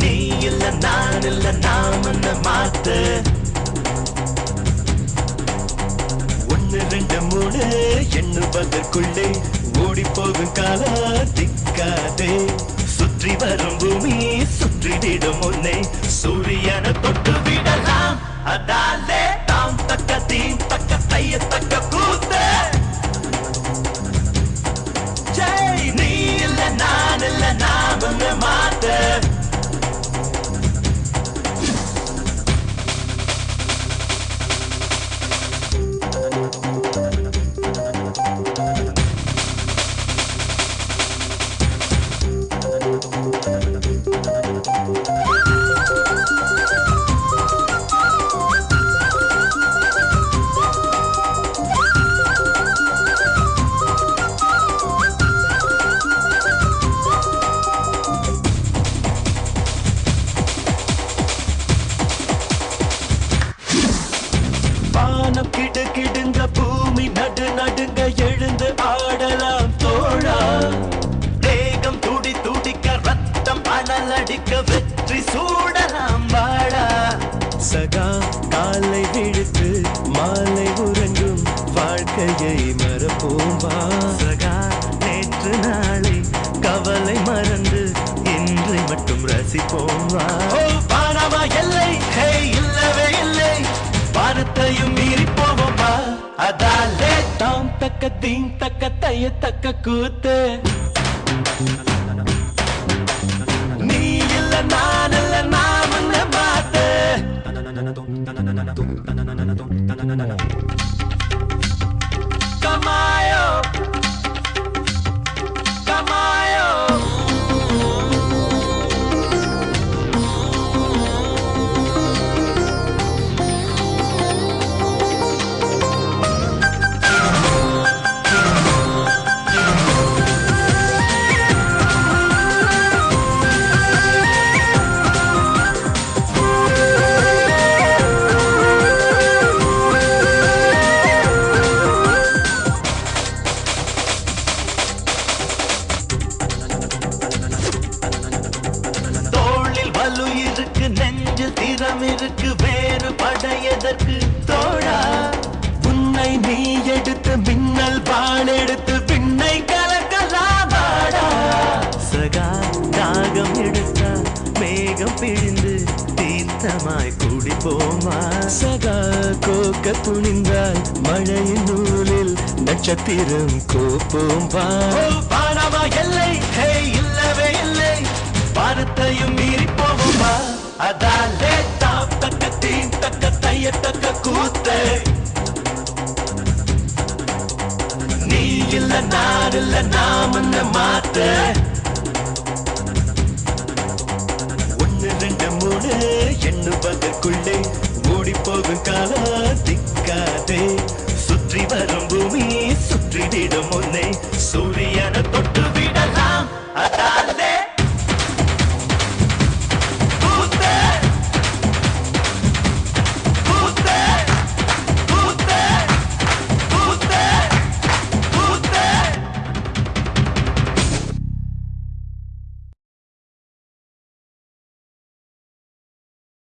நீ இல்ல நான் இல்ல நாம மாத்து 1 2 3 எண்ணுவதற்குள்ளே ஓடி போகும் காலா திக்காதே சுற்றி வரும் பூமி சுற்றிவிடும் முன்னே சூரியனை தொட்டு விடலாம் அதாலே தாம் தக்க தீம் தக்க தைய தக்க கூத்து ஜெய் நீ இல்ல நான் இல்ல நாம மாத்து கிடு கிடுங்க பூமி நடு நடுங்க எழுந்து ஆடலாம் தோழா தேகம் துடி துடிக்க ரத்தம் அனலடிக்க வெற்றி சூடலாம் வாழா சகா காலை விழுத்து மாலை உறங்கும் வாழ்க்கையை மறப்போம் வா சகா நேற்று நாளை கவலை மறந்து இன்றை மட்டும் ரசிப்போம் வா வானமா எல்லை ஹே இல்லவே இல்லை வானத்தையும் மீறி போவோமா அதாலே தாம் தக்க தீம் தக்க தைய தக்க கூத்து நீ இல்ல நான் இல்ல நாம மாத்து கமாயோ கமாயோ இருக்கு நெஞ்சு திறம் இருக்கு வேறு படையதற்கு தோழா உன்னை நீ எடுத்து மின்னல் பால் எடுத்து பின்னை கலக்கலாமாடா சகா தாகம் எடுத்தா மேகம் பிழிந்து தீர்த்தமாய் குடிப்போமா சகா கோக்க துணிந்தால் மழையின் நூலில் நட்சத்திரம் கோப்போம் வானமா எல்லை ஹே இல்லவே இல்லை வானத்தையும் மீறி போவோமா அதாலே தாம் தக்க தீம் தக்க தைய தக்க கூத்து நீ இல்ல நான் இல்ல நாம மாத்து 1 2 3 எண்ணுவதற்குள்ளே ஓடி போகும் காலா